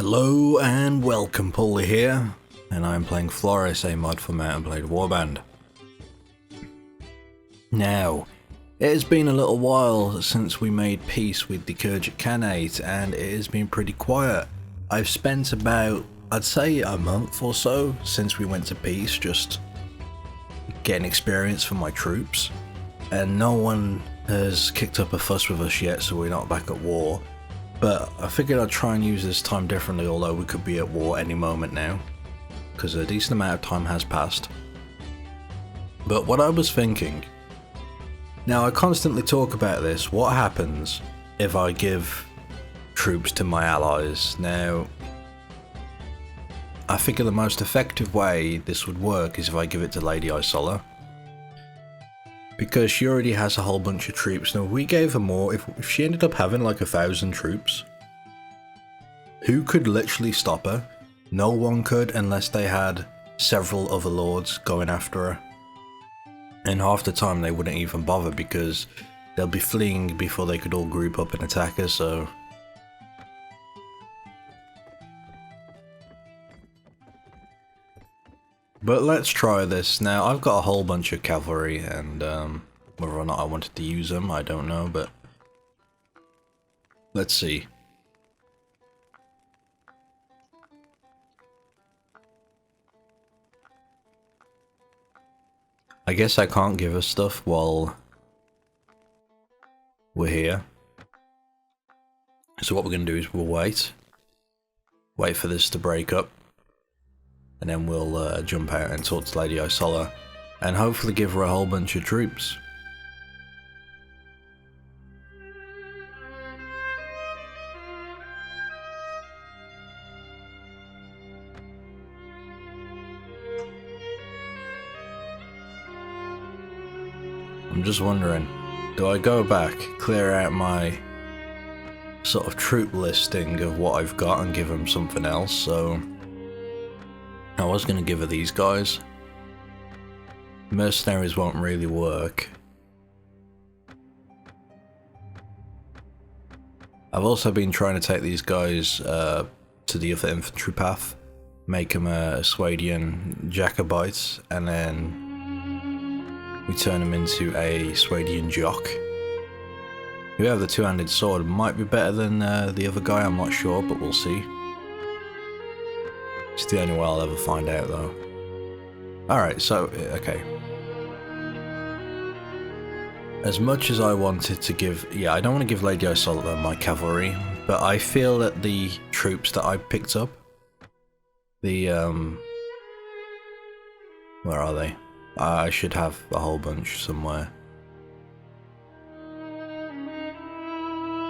Hello and welcome, Pauleh here, and I'm playing Floris, a mod for Mount & Blade Warband. Now, it has been a little while since we made peace with the Kurdic Khanate, and it has been pretty quiet. I've spent about, I'd say, a month or so since we went to peace, just getting experience for my troops, and no one has kicked up a fuss with us yet, so we're not back at war. But I figured I'd try and use this time differently, although we could be at war any moment now, because a decent amount of time has passed. But what I was thinking, now I constantly talk about this, what happens if I give troops to my allies? Now, I figure the most effective way this would work is if I give it to Lady Isolla, because she already has a whole bunch of troops. Now, if we gave her more, if she ended up having like 1,000 troops, who could literally stop her? No one could, unless they had several other lords going after her. And half the time they wouldn't even bother, because they'll be fleeing before they could all group up and attack her, so... But let's try this. Now, I've got a whole bunch of cavalry, and whether or not I wanted to use them, I don't know, but let's see. I guess I can't give her stuff while we're here. So what we're going to do is we'll wait for this to break up. And then we'll jump out and talk to Lady Isolla, and hopefully give her a whole bunch of troops. I'm just wondering, do I go back, clear out my sort of troop listing of what I've got and give them something else? So I was going to give her these guys. Mercenaries won't really work. I've also been trying to take these guys to the other infantry path, make them a Swadian Jacobites, and then we turn them into a Swadian Jock. Who have the two-handed sword might be better than the other guy, I'm not sure, but we'll see. It's the only way I'll ever find out, though. Alright, so, okay. As much as I wanted to give... Yeah, I don't want to give Lady Isolla my cavalry, but I feel that the troops that I picked up... The, where are they? I should have a whole bunch somewhere.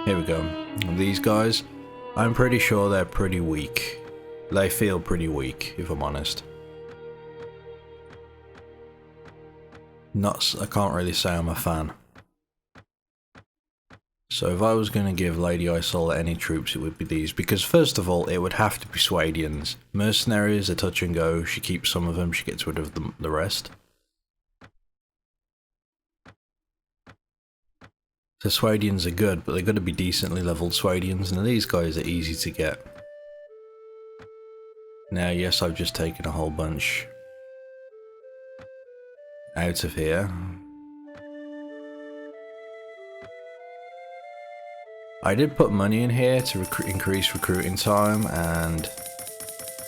Here we go. These guys, I'm pretty sure they're pretty weak. They feel pretty weak, if I'm honest. I can't really say I'm a fan. So if I was going to give Lady Isolla any troops, it would be these. Because first of all, it would have to be Swadians. Mercenaries are touch and go. She keeps some of them, she gets rid of the rest. So Swadians are good, but they've got to be decently leveled Swadians. And these guys are easy to get. Now, yes, I've just taken a whole bunch out of here. I did put money in here to increase recruiting time, and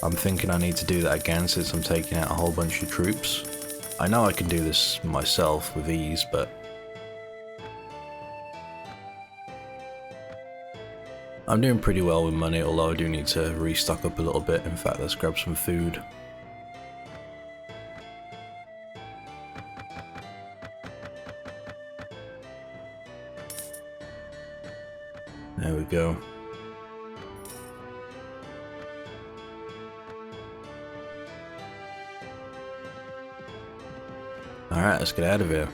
I'm thinking I need to do that again since I'm taking out a whole bunch of troops. I know I can do this myself with ease, but I'm doing pretty well with money, although I do need to restock up a little bit. In fact, let's grab some food. There we go. Alright, let's get out of here.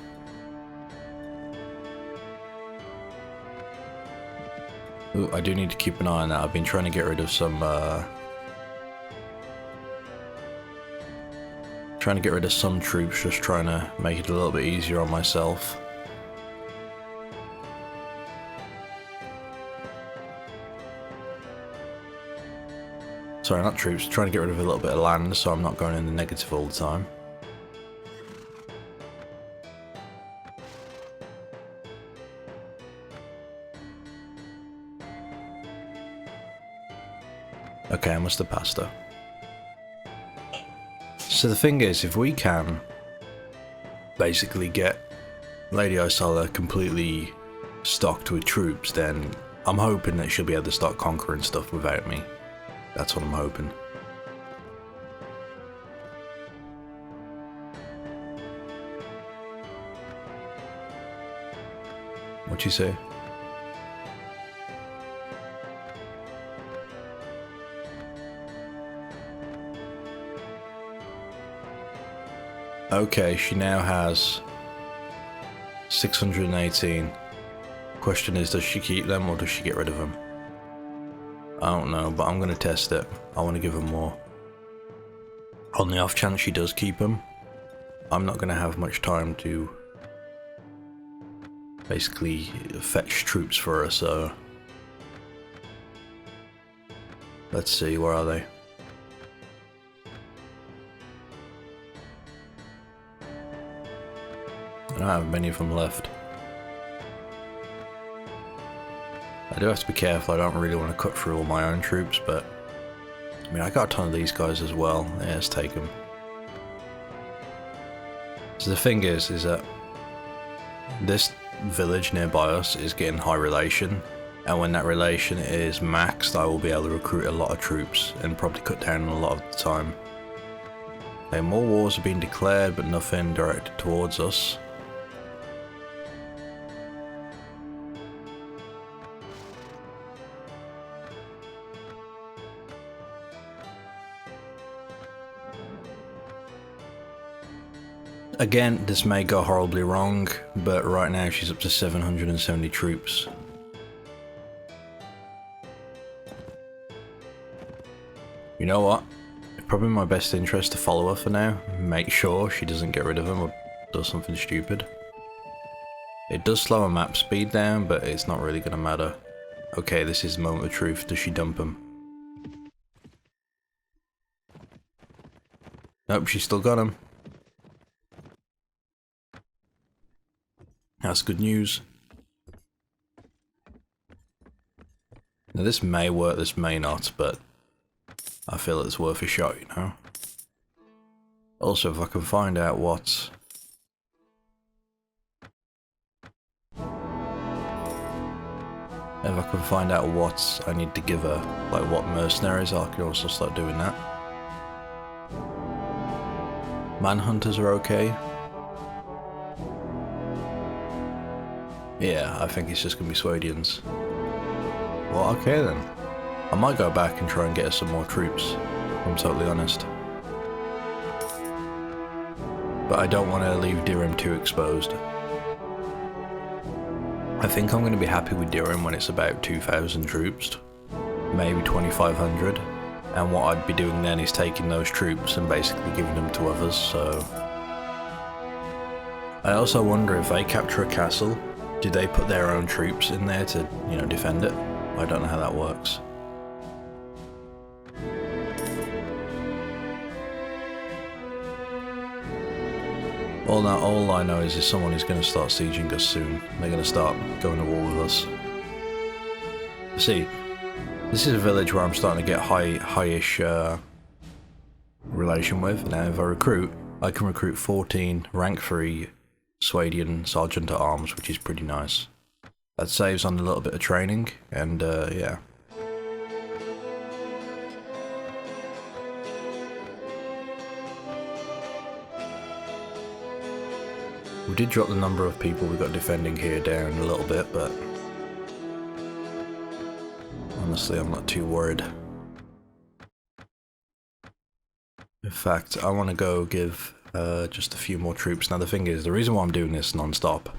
Ooh, I do need to keep an eye on that. I've been trying to get rid of some, troops, just trying to make it a little bit easier on myself. sorry, not troops, trying to get rid of a little bit of land so I'm not going in the negative all the time. Okay, I must have passed her. So the thing is, if we can basically get Lady Isolla completely stocked with troops, then I'm hoping that she'll be able to start conquering stuff without me. That's what I'm hoping. What'd you say? Okay, she now has 618. Question is, does she keep them or does she get rid of them? I don't know, but I'm going to test it. I want to give her more. On the off chance she does keep them, I'm not going to have much time to basically fetch troops for her, so... Let's see, where are they? I don't have many of them left. I do have to be careful, I don't really want to cut through all my own troops, but... I mean, I got a ton of these guys as well. Yeah, let's take them. So the thing is that this village nearby us is getting high relation, and when that relation is maxed, I will be able to recruit a lot of troops and probably cut down a lot of the time. Okay, more wars are being declared, but nothing directed towards us. Again, this may go horribly wrong, but right now she's up to 770 troops. You know what? It's probably in my best interest to follow her for now. Make sure she doesn't get rid of them or does something stupid. It does slow her map speed down, but it's not really going to matter. Okay, this is the moment of truth. Does she dump him? Nope, she's still got him. That's good news. Now this may work, this may not, but I feel it's worth a shot, you know? Also, if I can find out what... If I can find out what I need to give her, like what mercenaries, I can also start doing that. Manhunters are okay. Yeah, I think it's just gonna be Swadians. Well, okay then. I might go back and try and get us some more troops, if I'm totally honest. But I don't want to leave Dirham too exposed. I think I'm going to be happy with Dirham when it's about 2,000 troops, maybe 2,500. And what I'd be doing then is taking those troops and basically giving them to others, so... I also wonder if they capture a castle, do they put their own troops in there to, you know, defend it? I don't know how that works. All I know is someone is going to start sieging us soon. They're going to start going to war with us. See, this is a village where I'm starting to get high-ish relation with. Now if I recruit, I can recruit 14 rank 3 Swadian Sergeant at Arms, which is pretty nice. That saves on a little bit of training, and yeah. We did drop the number of people we got defending here down a little bit, but honestly I'm not too worried. In fact, I want to go give just a few more troops. Now the thing is, the reason why I'm doing this non-stop,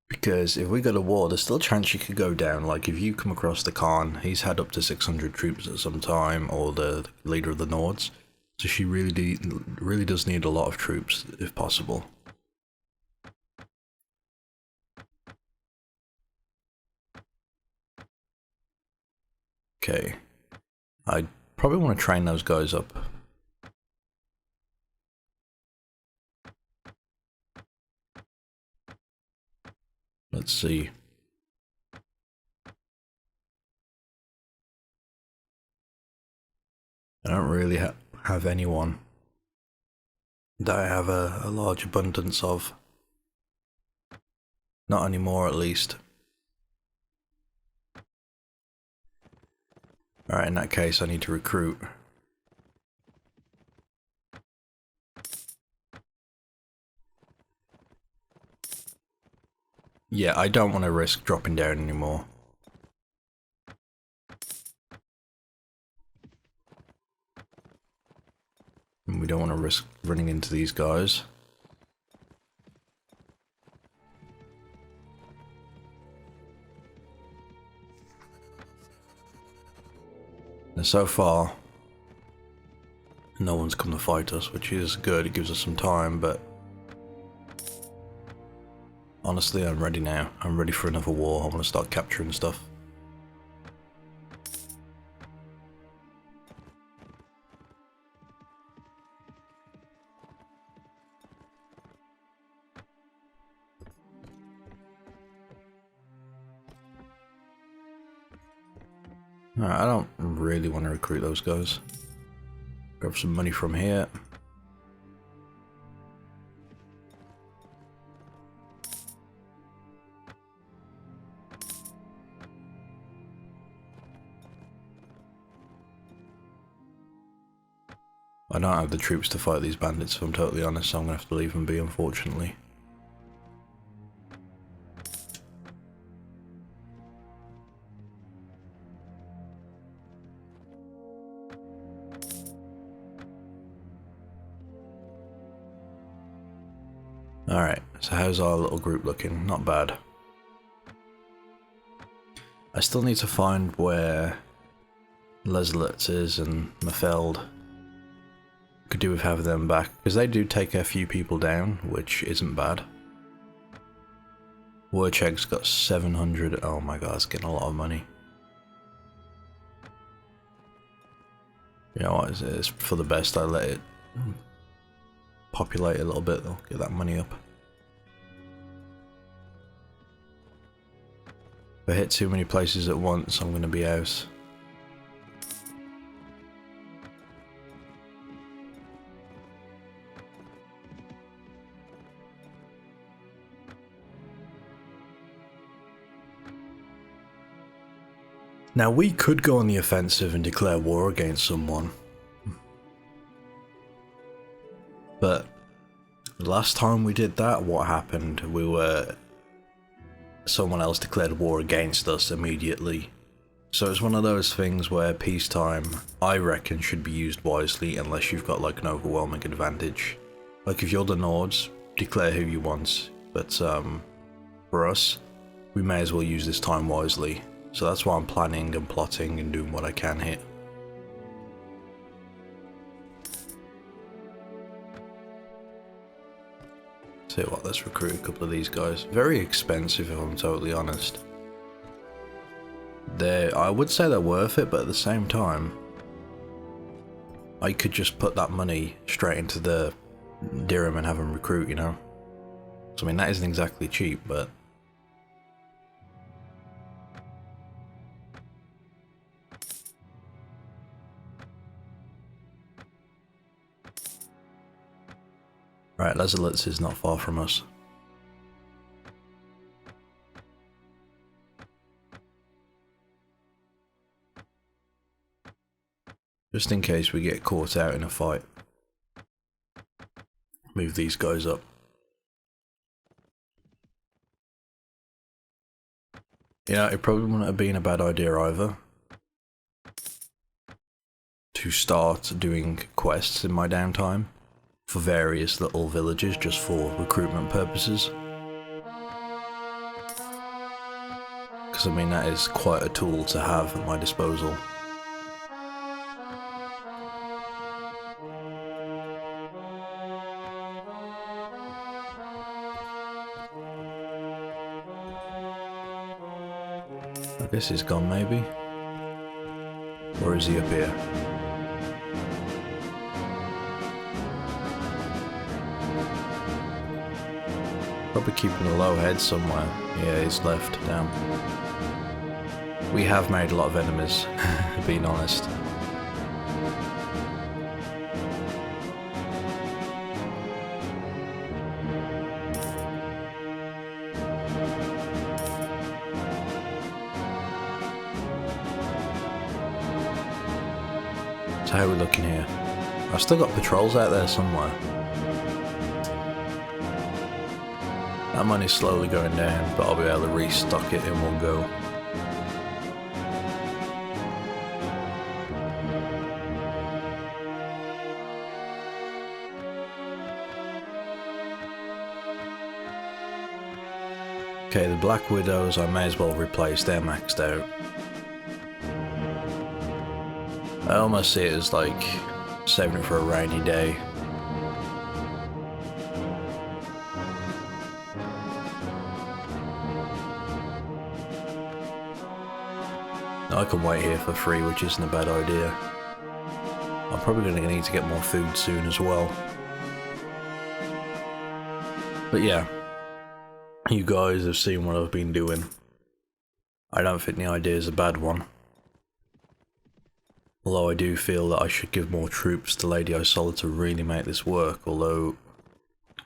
because if we go to war, there's still a chance you could go down. Like if you come across the Khan, he's had up to 600 troops at some time, or the leader of the Nords, so she really does need a lot of troops if possible. Okay, I Probably want to train those guys up. Let's see. I don't really have anyone that I have a large abundance of. Not anymore, at least. Alright, in that case I need to recruit. Yeah, I don't want to risk dropping down anymore. And we don't want to risk running into these guys. And so far, no one's come to fight us, which is good. It gives us some time, but honestly, I'm ready now. I'm ready for another war. I want to start capturing stuff. Alright, I don't really want to recruit those guys. Grab some money from here. I don't have the troops to fight these bandits, if I'm totally honest, so I'm going to have to leave them be, unfortunately. Alright, so how's our little group looking? Not bad. I still need to find where Leslitz is and Mafeld. Could do with having them back, because they do take a few people down, which isn't bad. Wercheg's got 700, oh my god, it's getting a lot of money. You know what, it's for the best I let it populate a little bit, they'll get that money up. If I hit too many places at once, I'm going to be out. Now we could go on the offensive and declare war against someone. But last time we did that, what happened? Someone else declared war against us immediately. So it's one of those things where peacetime, I reckon, should be used wisely unless you've got like an overwhelming advantage. Like if you're the Nords, declare who you want. But for us, we may as well use this time wisely. So that's why I'm planning and plotting and doing what I can here. Tell you what, let's recruit a couple of these guys. Very expensive if I'm totally honest. I would say they're worth it, but at the same time, I could just put that money straight into the dirham and have them recruit, you know? So I mean, that isn't exactly cheap, but... Right, Leslitz is not far from us. Just in case we get caught out in a fight. Move these guys up. Yeah, it probably wouldn't have been a bad idea either to start doing quests in my downtime for various little villages just for recruitment purposes. Because I mean, that is quite a tool to have at my disposal. I guess he's gone maybe? Or is he up here? Probably keeping a low head somewhere. Yeah, he's left. Damn. We have made a lot of enemies, being honest. So how are we looking here? I've still got patrols out there somewhere. That money's slowly going down, but I'll be able to restock it in one go. Okay, the Black Widows I may as well replace, they're maxed out. I almost see it as like saving it for a rainy day. I can wait here for free, which isn't a bad idea. I'm probably going to need to get more food soon as well. But yeah, you guys have seen what I've been doing. I don't think the idea is a bad one. Although I do feel that I should give more troops to Lady Isolla to really make this work, although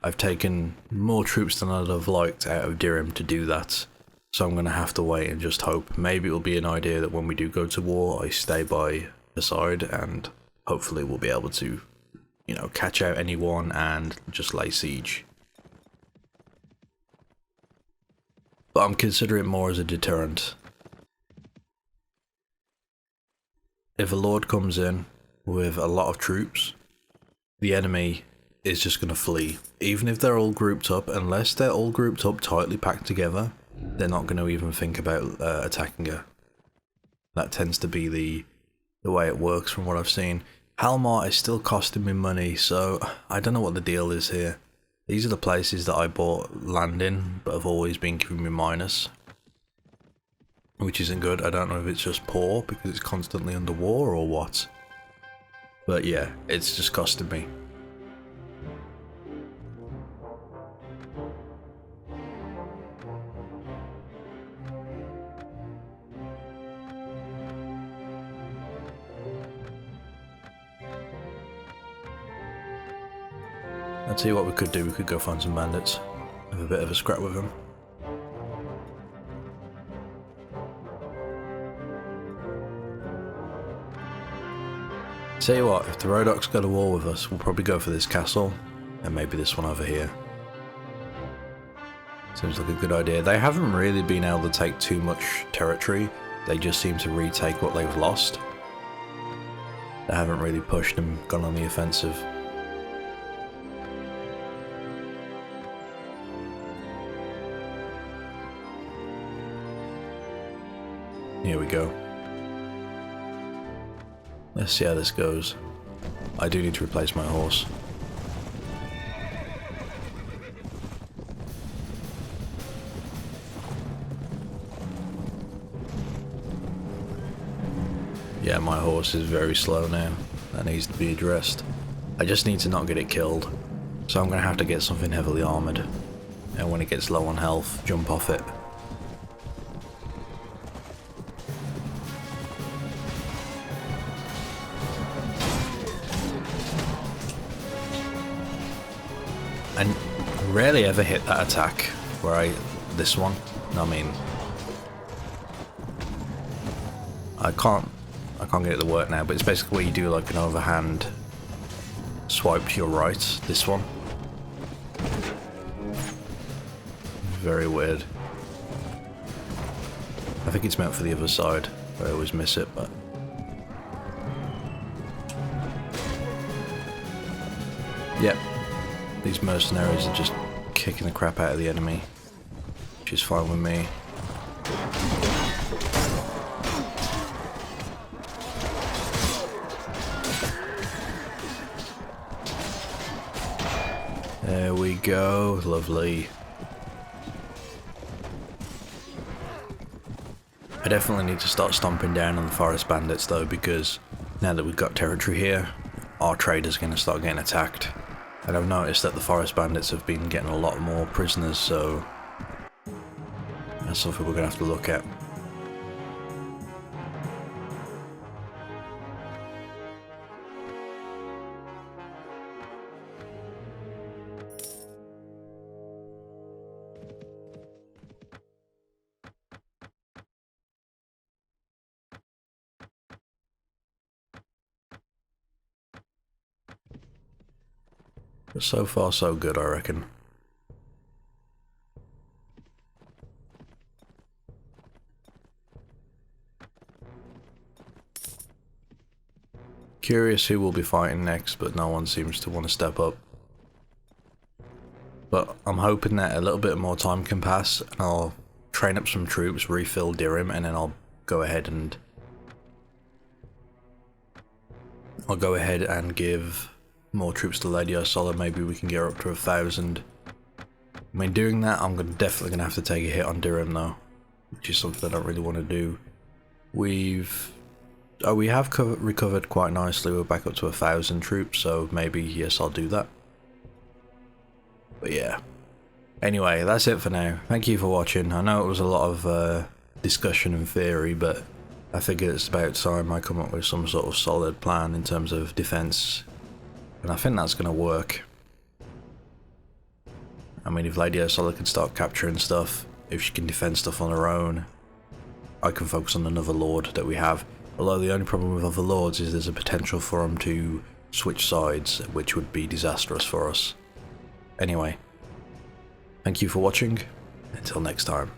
I've taken more troops than I'd have liked out of Dirham to do that. So I'm going to have to wait and just hope. Maybe it'll be an idea that when we do go to war, I stay by the side and hopefully we'll be able to, you know, catch out anyone and just lay siege. But I'm considering it more as a deterrent. If a lord comes in with a lot of troops, the enemy is just going to flee. Even if they're all grouped up, unless they're all grouped up tightly packed together, they're not going to even think about attacking her. That tends to be the way it works from what I've seen. Halmar is still costing me money, so I don't know what the deal is here. These are the places that I bought land in, but have always been giving me minus. Which isn't good. I don't know if it's just poor because it's constantly under war or what. But yeah, it's just costing me. I'll tell you what we could do. We could go find some bandits. Have a bit of a scrap with them. Tell you what, if the Rodoks go to war with us, we'll probably go for this castle, and maybe this one over here. Seems like a good idea. They haven't really been able to take too much territory, they just seem to retake what they've lost. They haven't really pushed and gone on the offensive. Here we go. Let's see how this goes. I do need to replace my horse. Yeah, my horse is very slow now. That needs to be addressed. I just need to not get it killed. So I'm going to have to get something heavily armoured. And when it gets low on health, jump off it. I rarely ever hit that attack where this one, I mean, I can't get it to work now, but it's basically where you do like an overhand swipe to your right, this one. Very weird. I think it's meant for the other side, I always miss it, but... Yep. These mercenaries are just kicking the crap out of the enemy, which is fine with me. There we go, lovely. I definitely need to start stomping down on the forest bandits though, because now that we've got territory here, our traders are going to start getting attacked. And I've noticed that the forest bandits have been getting a lot more prisoners, so that's something we're going to have to look at. But so far so good, I reckon. Curious who will be fighting next, but no one seems to want to step up. But I'm hoping that a little bit more time can pass and I'll train up some troops, refill Dirham, and then I'll go ahead and give more troops to Lady Isolla. Maybe we can get her up to 1,000. I mean, doing that, I'm definitely going to have to take a hit on Dirham though, which is something I don't really want to do. We have recovered quite nicely. We're back up to 1,000 troops, so maybe, yes, I'll do that. But yeah. Anyway, that's it for now. Thank you for watching. I know it was a lot of discussion and theory, but I figured it's about time I come up with some sort of solid plan in terms of defense. And I think that's going to work. I mean, if Lady Isolla can start capturing stuff, if she can defend stuff on her own, I can focus on another lord that we have. Although the only problem with other lords is there's a potential for them to switch sides, which would be disastrous for us. Anyway, thank you for watching. Until next time.